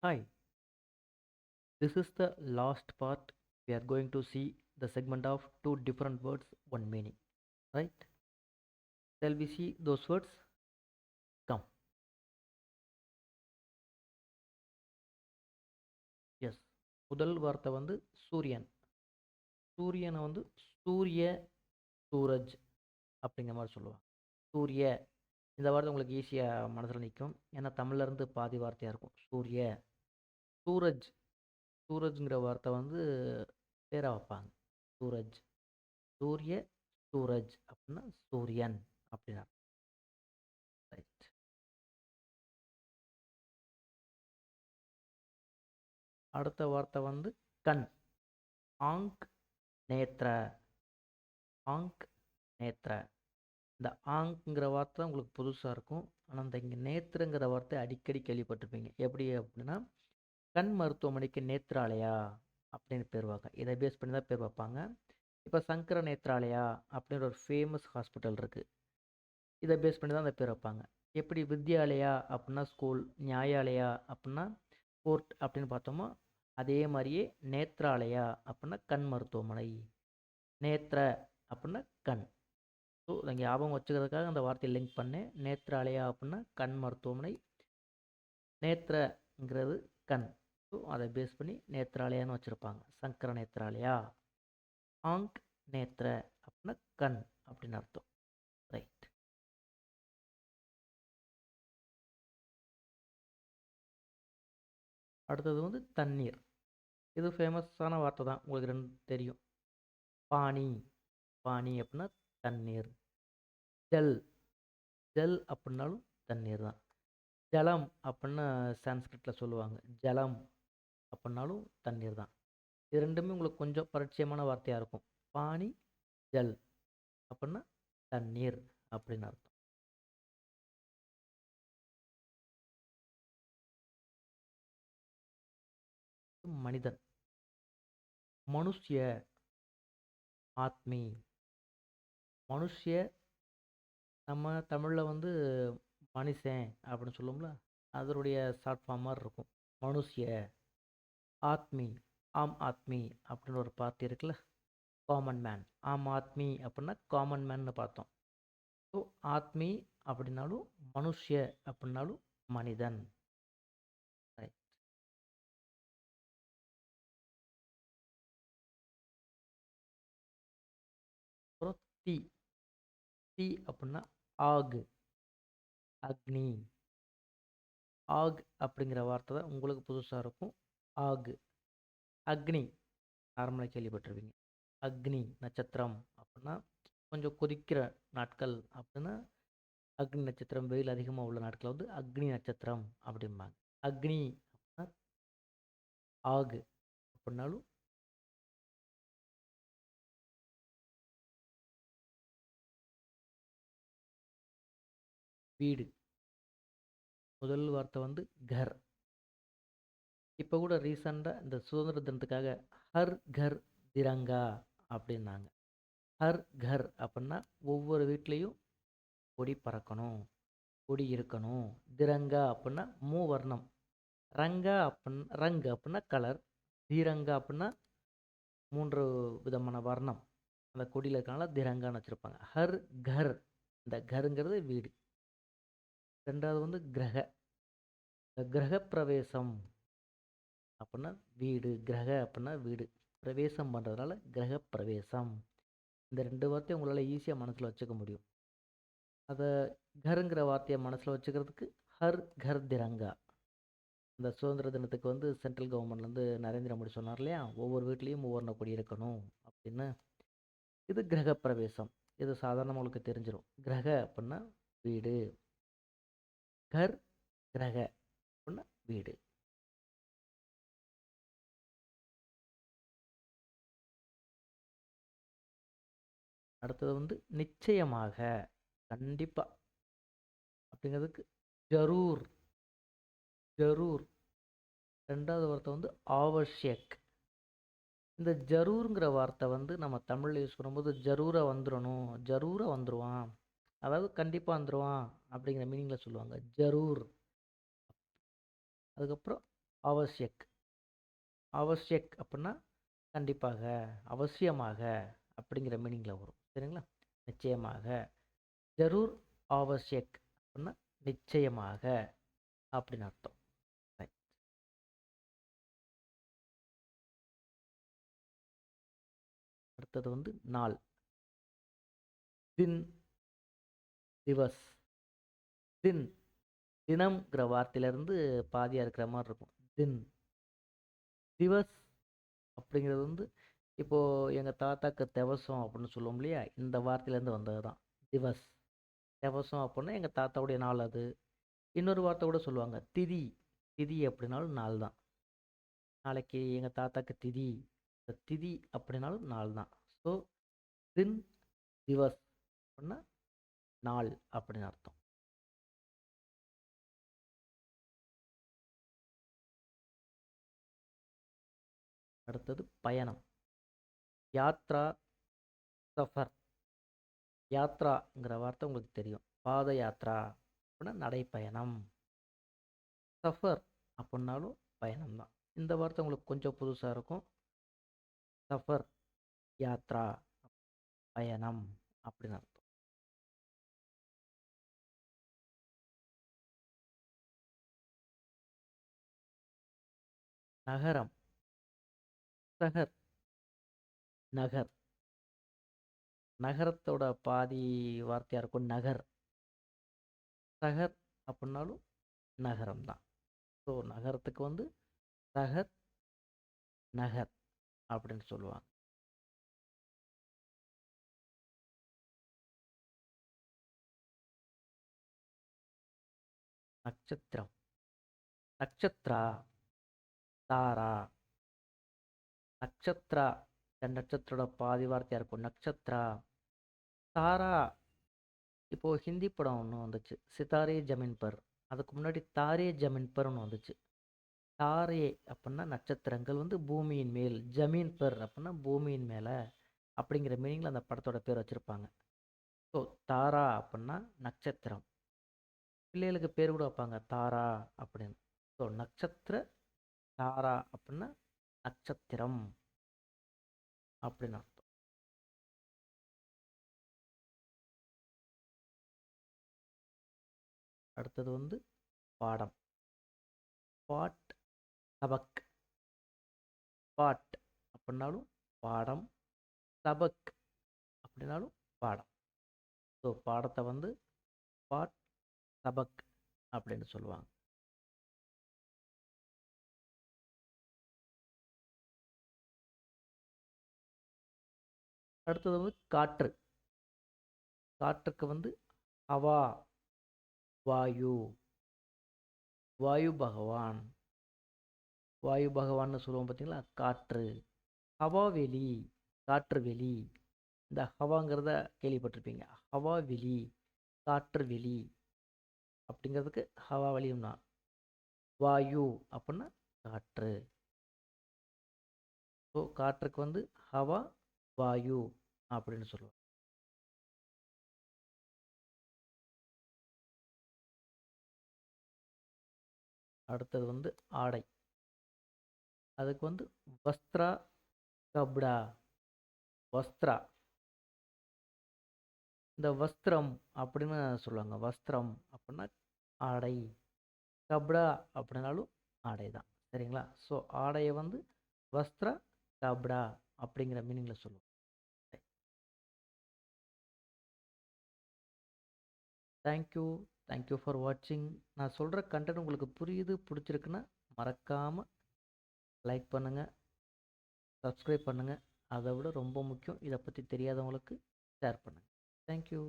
Hi, this is the last part. We are going to see the segment of two different words, one meaning. Right? Shall we see those words? Come. Yes. முதல் வார்த்தை வந்து சூரியன். சூரியனை வந்து சூரிய, சூரஜ் அப்படிங்கிற மாதிரி சொல்லுவாங்க. சூரிய இந்த வார்த்தை உங்களுக்கு ஈஸியாக மனசில் நிற்கும். ஏன்னா தமிழ்லேருந்து பாதி வார்த்தையாக இருக்கும். சூரிய. சூரஜ். சூரஜ்ங்கிற வார்த்தை வந்து பேராக வைப்பாங்க. சூரஜ். சூரிய, சூரஜ் அப்படின்னா சூரியன் அப்படின்னா. ரைட். அடுத்த வார்த்தை வந்து கண். ஆங்க் நேத்ர. ஆங்க் நேத்ர. இந்த ஆங்க்ங்கிற வார்த்தை உங்களுக்கு புதுசாக இருக்கும். ஆனால் இந்த இங்கே நேத்ரங்கிற வார்த்தை அடிக்கடி கேள்விப்பட்டிருப்பீங்க. எப்படி அப்படின்னா கண் மருத்துவமனைக்கு நேத்ராலயா அப்படின்னு பேர் வைப்பாங்க. இதை பேஸ் பண்ணி தான் பேர் வைப்பாங்க. இப்போ சங்கர நேத்ராலயா அப்படின்ற ஒரு ஃபேமஸ் ஹாஸ்பிட்டல் இருக்குது. இதை பேஸ் பண்ணி தான் அந்த பேர் வைப்பாங்க. எப்படி வித்யாலயா அப்படின்னா ஸ்கூல், நியாயாலயா அப்படின்னா கோர்ட் அப்படின்னு பார்த்தோமோ அதே மாதிரியே நேத்ராலயா அப்படின்னா கண் மருத்துவமனை. நேத்ர அப்படின்னா கண். ஸோ இதை ஞாபகம் வச்சுக்கிறதுக்காக அந்த வார்த்தையை லிங்க் பண்ணேன். நேத்ராலயா அப்படின்னா கண் மருத்துவமனை, நேத்ரங்கிறது கண். ஸோ அதை பேஸ் பண்ணி நேத்ராலயான்னு வச்சுருப்பாங்க. சங்கர நேத்ராலயா. ஆங்க் நேத்ர அப்படின்னா கண் அப்படின்னு அர்த்தம். ரைட். அடுத்தது வந்து தண்ணீர். இது ஃபேமஸான வார்த்தை தான், உங்களுக்கு ரெண்டு தெரியும். பானி. பானி அப்படின்னா தண்ணீர். ஜல். ஜல் அப்படின்னாலும் தண்ணீர் தான். ஜலம் அப்படின்னு சான்ஸ்கிரிட்டில் சொல்லுவாங்க. ஜலம் அப்படின்னாலும் தண்ணீர் தான். இது ரெண்டுமே உங்களுக்கு கொஞ்சம் பரிச்சயமான வார்த்தையாக இருக்கும். பானி, ஜல் அப்படின்னா தண்ணீர் அப்படின்னு அர்த்தம். மனிதன். மனுஷ்ய, ஆத்மி. மனுஷ்ய நம்ம தமிழில் வந்து மனுஷன் அப்படின்னு சொல்லுவோம்ல, அதனுடைய ஷார்ட் ஃபார்ம் மாதிரி இருக்கும். மனுஷ்ய. ஆத்மி, ஆம் ஆத்மி அப்படின்னு ஒரு பார்ட்டி இருக்குல்ல, காமன் மேன். ஆம் ஆத்மி அப்படின்னா காமன் மேன்னு பார்த்தோம். ஸோ ஆத்மி அப்படின்னாலும் மனுஷ்ய அப்படின்னாலும் மனிதன். ரைட். அப்புறம் தீ. தீ அப்படின்னா ஆகு, அக்னி. ஆக் அப்படிங்கிற வார்த்தை தான் உங்களுக்கு புதுசாக இருக்கும். ஆகு. அக்னி நார்மலாக கேள்விப்பட்டிருப்பீங்க. அக்னி நட்சத்திரம் அப்படின்னா கொஞ்சம் கொதிக்கிற நாட்கள் அப்படின்னா அக்னி நட்சத்திரம். வெயில் அதிகமாக உள்ள நாட்கள் வந்து அக்னி நட்சத்திரம் அப்படிம்பாங்க. அக்னி அப்படின்னா ஆகு அப்படின்னாலும். வீடு. முதல் வார்த்தை வந்து கர். இப்போ கூட ரீசண்டாக இந்த சுதந்திர தினத்துக்காக ஹர் கர் திரங்கா அப்படின்னாங்க. ஹர் கர் அப்படின்னா ஒவ்வொரு வீட்லேயும் கொடி பறக்கணும், கொடி இருக்கணும். திரங்கா அப்படின்னா மூவர்ணம். ரங் அப்படின்னா கலர். திரங்கா அப்படின்னா 3 விதமான வர்ணம் அந்த கொடியில் இருக்கனால திரங்கான்னு வச்சுருப்பாங்க. ஹர் கர். இந்த கருங்கிறது வீடு. ரெண்டாவது வந்து கிரக. இந்த கிரக பிரவேசம் அப்படின்னா வீடு. கிரக அப்படின்னா வீடு. பிரவேசம் பண்ணுறதுனால கிரக பிரவேசம். இந்த 2 வார்த்தையும் உங்களால் ஈஸியாக மனசில் வச்சுக்க முடியும். அதை கருங்கிற வார்த்தையை மனசில் வச்சுக்கிறதுக்கு ஹர் கர் திரங்கா. இந்த சுதந்திர தினத்துக்கு வந்து சென்ட்ரல் கவர்மெண்ட்லேருந்து நரேந்திர மோடி சொன்னார் இல்லையா, ஒவ்வொரு வீட்லேயும் ஒவ்வொரு கொடி இருக்கணும் அப்படின்னு. இது கிரக பிரவேசம். இது சாதாரணமாக உங்களுக்கு தெரிஞ்சிடும். கிரக அப்படின்னா வீடு. கர் கிரக அப்படின்னா வீடு. அடுத்தது வந்து நிச்சயமாக, கண்டிப்பாக அப்படிங்கிறதுக்கு ஜரூர். ஜரூர். ரெண்டாவது வார்த்தை வந்து ஆவஷ்யக். இந்த ஜரூருங்கிற வார்த்தை வந்து நம்ம தமிழில் யூஸ் பண்ணும்போது ஜரூராக வந்துடணும், ஜரூராக வந்துடுவான், அதாவது கண்டிப்பாக வந்துடுவான் அப்படிங்கிற மீனிங்கில் சொல்லுவாங்க. ஜரூர். அதுக்கப்புறம் அவசியக். அவசியக் அப்படின்னா கண்டிப்பாக, அவசியமாக அப்படிங்கிற மீனிங்கில் வரும். சரிங்களா? நிச்சயமாக. ஜரூர் ஆவசியக் அப்படின்னா நிச்சயமாக அப்படின்னு அர்த்தம். ரைட். அடுத்தது வந்து நாள். தின், திவஸ். தின், தினம்ங்கிற வார்த்தையிலேருந்து பாதியாக இருக்கிற மாதிரி இருக்கும். தின். திவஸ் அப்படிங்கிறது வந்து இப்போது எங்கள் தாத்தாக்கு திவசம் அப்படின்னு சொல்லுவோம் இல்லையா, இந்த வார்த்தையிலேருந்து வந்தது தான் திவஸ். திவசம் அப்படின்னா எங்கள் தாத்தாவுடைய நாள் அது. இன்னொரு வார்த்தை கூட சொல்லுவாங்க திதி. திதி அப்படின்னாலும் நாள் தான். நாளைக்கு எங்கள் தாத்தாக்கு திதி. இந்த திதி அப்படின்னாலும் நாள் தான். ஸோ தின், திவஸ் அப்படின்னா நாள் அப்படின்னு அர்த்தம். அடுத்தது பயணம். யாத்ரா, சஃபர். யாத்ராங்கிற வார்த்தை உங்களுக்கு தெரியும். பாத யாத்ரா அப்படின்னா நடைப்பயணம். சஃபர் அப்படின்னாலும் பயணம் தான். இந்த வார்த்தை உங்களுக்கு கொஞ்சம் புதுசாக இருக்கும். சஃபர், யாத்ரா, பயணம் அப்படின்னு அர்த்தம். நகரம். சஹர், நகர். நகரத்தோட பாதி வார்த்தையாக இருக்கும் நகர். சஹர் அப்படின்னாலும் நகரம் தான். ஸோ நகரத்துக்கு வந்து சஹர், நகர் அப்படின்னு சொல்லுவாங்க. நட்சத்திரம். நட்சத்திரா, தாரா. நட்சத்திரா, நட்சத்திரோட பாதி வார்த்தையாக இருக்கும் நட்சத்திரா. தாரா, இப்போது ஹிந்தி படம் ஒன்று வந்துச்சு, சிதாரே ஜமீன் பர். அதுக்கு முன்னாடி தாரே ஜமீன் பர் ஒன்று வந்துச்சு. தாரே அப்படின்னா நட்சத்திரங்கள் வந்து பூமியின் மேல், ஜமீன் பர் அப்படின்னா பூமியின் மேலே அப்படிங்கிற மீனிங்கில் அந்த படத்தோட பேர் வச்சுருப்பாங்க. ஸோ தாரா அப்படின்னா நட்சத்திரம். பிள்ளைகளுக்கு பேர் கூட வைப்பாங்க தாரா அப்படின்னு. ஸோ நட்சத்திர, தாரா அப்படின்னா நட்சத்திரம் அப்படின்னு அர்த்தம். அடுத்தது வந்து பாடம். பாட், சபக். பாட் அப்படின்னாலும் பாடம், சபக் அப்படின்னாலும் பாடம். ஸோ பாடத்தை வந்து பாட், சபக் அப்படின்னு சொல்லுவாங்க. அடுத்தது வந்து காற்று. காற்றுக்கு வந்து ஹவா, வாயு. வாயு பகவான். வாயு பகவான்னு சொல்லுவோம் பார்த்தீங்களா, காற்று. ஹவா வெளி, காற்று வெளி. இந்த ஹவாங்கிறத கேள்விப்பட்டிருப்பீங்க. ஹவா வெளி, காற்று வெளி அப்படிங்கிறதுக்கு ஹவா வெளியும் தான். வாயு அப்படின்னா காற்று. ஸோ காற்றுக்கு வந்து ஹவா, வாயு அப்படின்னு சொல்லுவோம். அடுத்தது வந்து ஆடை. அதுக்கு வந்து வஸ்திரா, கப்டா. வஸ்திரா, இந்த வஸ்திரம் அப்படின்னு சொல்லுவாங்க. வஸ்திரம் அப்படின்னா ஆடை. கப்டா அப்படின்னாலும் ஆடை தான். சரிங்களா? ஸோ ஆடையை வந்து வஸ்திரா, கப்டா அப்படிங்கிற மீனிங்கில் சொல்லுவோம். தேங்க்யூ. தேங்க்யூ ஃபார் வாட்சிங். நான் சொல்கிற கண்டென்ட் உங்களுக்கு புரியுது, பிடிச்சிருக்குன்னா மறக்காமல் லைக் பண்ணுங்கள், சப்ஸ்கிரைப் பண்ணுங்கள். அதை விட ரொம்ப முக்கியம், இதை பற்றி தெரியாதவங்களுக்கு ஷேர் பண்ணுங்கள். தேங்க்யூ.